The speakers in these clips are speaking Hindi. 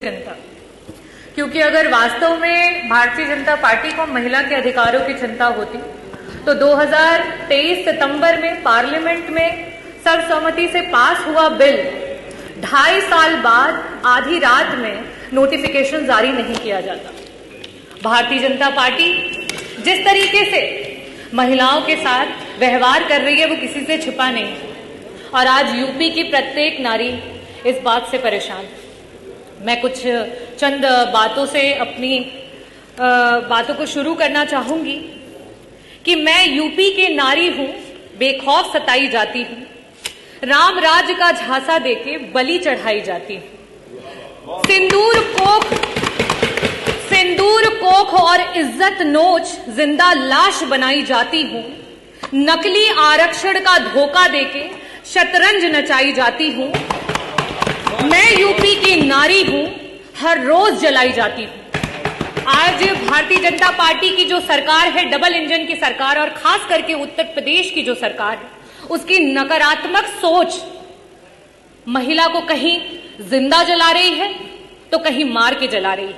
जनता, क्योंकि अगर वास्तव में भारतीय जनता पार्टी को महिला के अधिकारों की चिंता होती तो 2023 सितंबर में पार्लियामेंट में सर्वसम्मति से पास हुआ बिल 2.5 साल बाद आधी रात में नोटिफिकेशन जारी नहीं किया जाता। भारतीय जनता पार्टी जिस तरीके से महिलाओं के साथ व्यवहार कर रही है वो किसी से छिपा नहीं है और आज यूपी की प्रत्येक नारी इस बात से परेशान है। मैं कुछ चंद बातों से अपनी बातों को शुरू करना चाहूंगी कि मैं यूपी की नारी हूं, बेखौफ सताई जाती हूं, राम राज्य का झांसा देके बलि चढ़ाई जाती हूं, सिंदूर कोख और इज्जत नोच जिंदा लाश बनाई जाती हूं, नकली आरक्षण का धोखा देके शतरंज नचाई जाती हूं। मैं यूपी की नारी हूं, हर रोज जलाई जाती हूं। आज भारतीय जनता पार्टी की जो सरकार है, डबल इंजन की सरकार, और खास करके उत्तर प्रदेश की जो सरकार है, उसकी नकारात्मक सोच महिला को कहीं जिंदा जला रही है तो कहीं मार के जला रही है,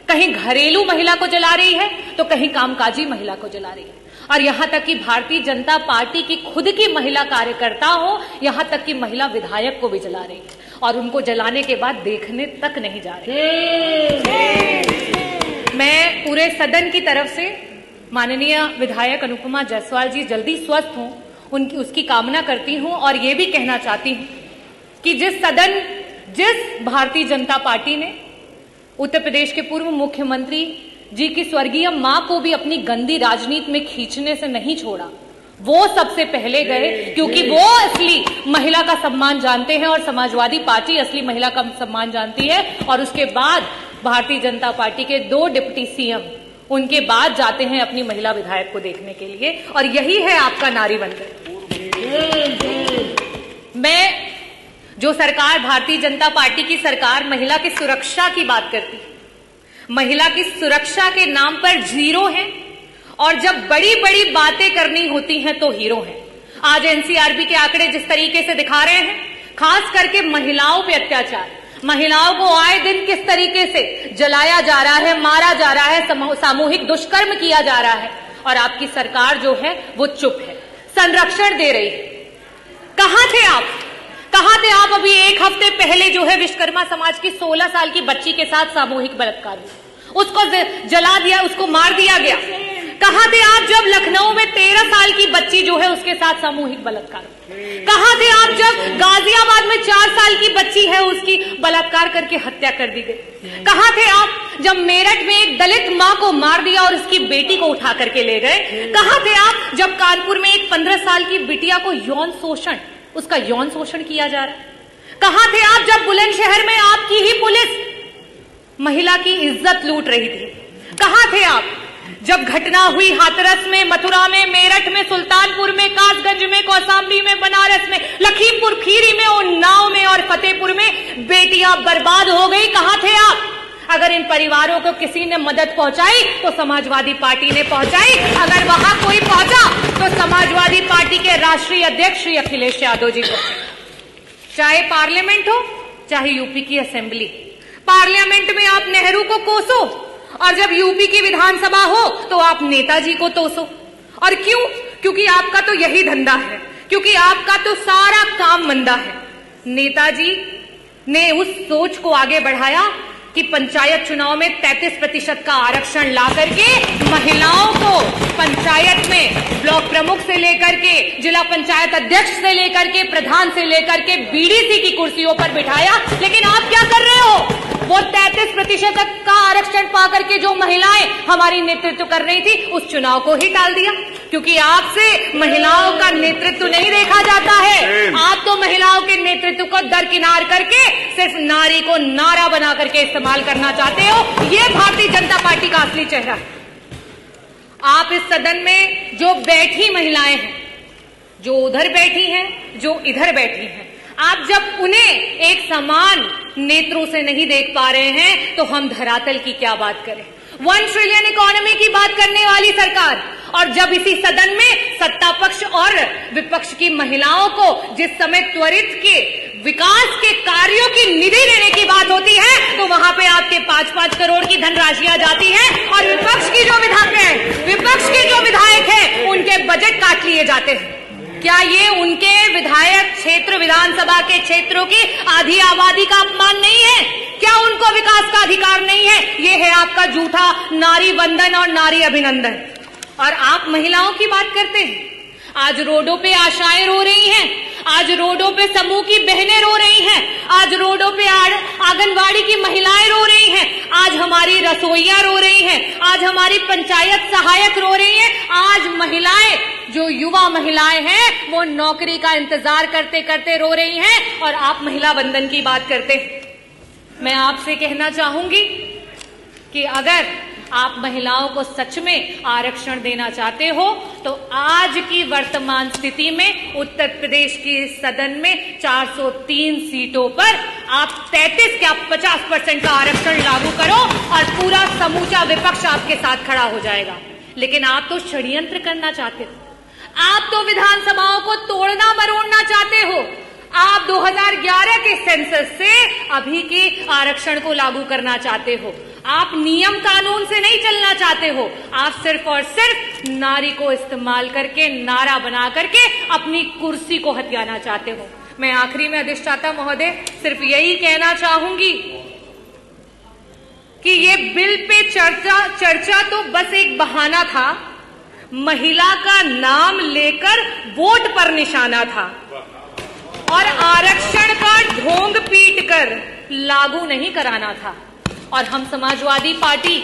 कहीं घरेलू महिला को जला रही है तो कहीं कामकाजी महिला को जला रही है, और यहां तक कि भारतीय जनता पार्टी की खुद की महिला कार्यकर्ता हो, यहां तक कि महिला विधायक को भी जला रही है और उनको जलाने के बाद देखने तक नहीं जा रही। मैं पूरे सदन की तरफ से माननीय विधायक अनुपमा जायसवाल जी जल्दी स्वस्थ हों उसकी कामना करती हूं और ये भी कहना चाहती हूं कि जिस भारतीय जनता पार्टी ने उत्तर प्रदेश के पूर्व मुख्यमंत्री जी की स्वर्गीय मां को भी अपनी गंदी राजनीति में खींचने से नहीं छोड़ा, वो सबसे पहले गए, क्योंकि वो असली महिला का सम्मान जानते हैं और समाजवादी पार्टी असली महिला का सम्मान जानती है। और उसके बाद भारतीय जनता पार्टी के 2 डिप्टी सीएम उनके बाद जाते हैं अपनी महिला विधायक को देखने के लिए, और यही है आपका नारी वंदन। मैं जो सरकार, भारतीय जनता पार्टी की सरकार महिला की सुरक्षा की बात करती है, महिला की सुरक्षा के नाम पर जीरो है, और जब बड़ी बड़ी बातें करनी होती हैं तो हीरो हैं। आज एनसीआरबी के आंकड़े जिस तरीके से दिखा रहे हैं, खास करके महिलाओं पे अत्याचार, महिलाओं को आए दिन किस तरीके से जलाया जा रहा है, मारा जा रहा है, सामूहिक दुष्कर्म किया जा रहा है, और आपकी सरकार जो है वो चुप है, संरक्षण दे रही है। कहां थे आप अभी 1 हफ्ते पहले जो है विश्वकर्मा समाज की 16 साल की बच्ची के साथ सामूहिक बलात्कार हुआ, उसको जला दिया, उसको मार दिया गया। कहां थे आप जब लखनऊ में 13 साल की बच्ची जो है उसके साथ सामूहिक बलात्कार? कहां थे आप जब गाजियाबाद में 4 साल की बच्ची है उसकी बलात्कार करके हत्या कर दी गई? कहां थे आप जब मेरठ में एक दलित मां को मार दिया और उसकी बेटी को उठा करके ले गए? कहां थे आप जब कानपुर में एक 15 साल की बिटिया को उसका यौन शोषण किया जा रहा है? कहां थे आप जब बुलंदशहर में आपकी ही पुलिस महिला की इज्जत लूट रही थी? कहां थे आप जब घटना हुई हाथरस में, मथुरा में, मेरठ में, सुल्तानपुर में, कासगंज में, कौशाम्बी में, बनारस में, लखीमपुर खीरी में, उन्नाव में और फतेहपुर में बेटियां बर्बाद हो गई? कहां थे आप? अगर इन परिवारों को किसी ने मदद पहुंचाई तो समाजवादी पार्टी ने पहुंचाई, अगर वहां कोई पहुंचा तो समाजवादी पार्टी के राष्ट्रीय अध्यक्ष श्री अखिलेश यादव जी को। चाहे पार्लियामेंट हो चाहे यूपी की असेंबली, पार्लियामेंट में आप नेहरू को कोसो और जब यूपी की विधानसभा हो तो आप नेताजी को तोसो। और क्यों? क्योंकि आपका तो यही धंधा है, क्योंकि आपका तो सारा काम मंदा है। नेताजी ने उस सोच को आगे बढ़ाया कि पंचायत चुनाव में 33% का आरक्षण ला करके महिलाओं को पंचायत में ब्लॉक प्रमुख से लेकर के जिला पंचायत अध्यक्ष से लेकर के प्रधान से लेकर के बीडीसी की कुर्सियों पर बिठाया। लेकिन आप क्या कर रहे हो? वो 33% का आरक्षण पा करके जो महिलाएं हमारी नेतृत्व कर रही थी उस चुनाव को ही टाल दिया, क्योंकि आपसे महिलाओं का नेतृत्व नहीं देखा जाता है। आप तो महिलाओं के नेतृत्व को दरकिनार करके सिर्फ नारी को नारा बना करके इस्तेमाल करना चाहते हो। ये भारतीय जनता पार्टी का असली चेहरा है। आप इस सदन में जो बैठी महिलाएं हैं, जो उधर बैठी हैं, जो इधर बैठी हैं, आप जब उन्हें एक समान नेत्रों से नहीं देख पा रहे हैं तो हम धरातल की क्या बात करें? 1 ट्रिलियन इकोनॉमी की बात करने वाली सरकार, और जब इसी सदन में सत्ता पक्ष और विपक्ष की महिलाओं को जिस समय त्वरित के विकास के कार्यों की निधि देने की बात होती है तो वहां पे 5-5 करोड़ की धनराशियां जाती हैं और विपक्ष की जो विधायक हैं उनके बजट काट लिए जाते हैं। क्या ये उनके विधायक क्षेत्र, विधानसभा के क्षेत्रों की आधी आबादी का अपमान नहीं है? क्या उनको विकास का अधिकार नहीं है? ये है आपका झूठा नारी वंदन और नारी अभिनंदन। और आप महिलाओं की बात करते हैं। आज रोडों पे आशाएं रो रही हैं, आज रोडों पे समूह की बहनें रो रही हैं, आज रोडों पे आंगनवाड़ी की महिलाएं रो रही हैं, आज हमारी रसोइयां रो रही हैं, आज हमारी पंचायत सहायक रो रही हैं, आज महिलाएं, जो युवा महिलाएं हैं, वो नौकरी का इंतजार करते करते रो रही हैं और आप महिला वंदन की बात करते हैं। मैं आपसे कहना चाहूंगी कि अगर आप महिलाओं को सच में आरक्षण देना चाहते हो तो आज की वर्तमान स्थिति में उत्तर प्रदेश की सदन में 403 सीटों पर आप 33 क्या 50% का आरक्षण लागू करो और पूरा समूचा विपक्ष आपके साथ खड़ा हो जाएगा। लेकिन आप तो षड्यंत्र करना चाहते हो, आप तो विधानसभाओं को तोड़ना मरोड़ना चाहते हो। आप 2011 के सेंसस से अभी के आरक्षण को लागू करना चाहते हो। आप नियम कानून से नहीं चलना चाहते हो, आप सिर्फ और सिर्फ नारी को इस्तेमाल करके, नारा बना करके अपनी कुर्सी को हथियाना चाहते हो। मैं आखिरी में अधिष्ठाता महोदय सिर्फ यही कहना चाहूंगी कि ये बिल पे चर्चा तो बस एक बहाना था, महिला का नाम लेकर वोट पर निशाना था और आरक्षण का ढोंग पीटकर लागू नहीं कराना था। और हम समाजवादी पार्टी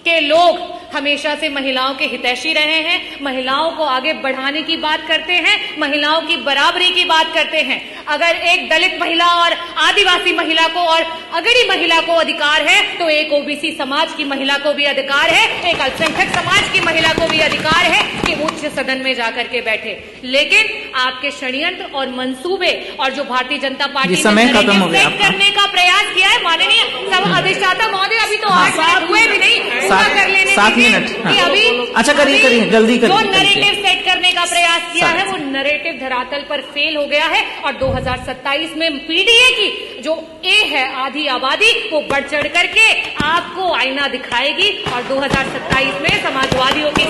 के लोग हमेशा से महिलाओं के हितैषी रहे हैं, महिलाओं को आगे बढ़ाने की बात करते हैं, महिलाओं की बराबरी की बात करते हैं। अगर एक दलित महिला और आदिवासी महिला को और अगड़ी महिला को अधिकार है तो एक ओबीसी समाज की महिला को भी अधिकार है, एक अल्पसंख्यक समाज की महिला को भी अधिकार है कि उच्च सदन में जाकर के बैठे। लेकिन आपके षड्यंत्र और मंसूबे और जो भारतीय जनता पार्टी ने करने का प्रयास किया है, माननीय अधिष्ठाता महोदय, अभी तो 8 मिनट हुए भी नहीं, पूरा कर लेने 7 मिनट कि अभी अच्छा करिए जल्दी करिए। जो नैरेटिव सेट करने का प्रयास किया है वो नैरेटिव धरातल पर फेल हो गया है और 2027 में पीडीए की जो ए है आधी आबादी वो बढ़ चढ़ करके आपको आईना दिखाएगी और 2027 में समाजवादियों की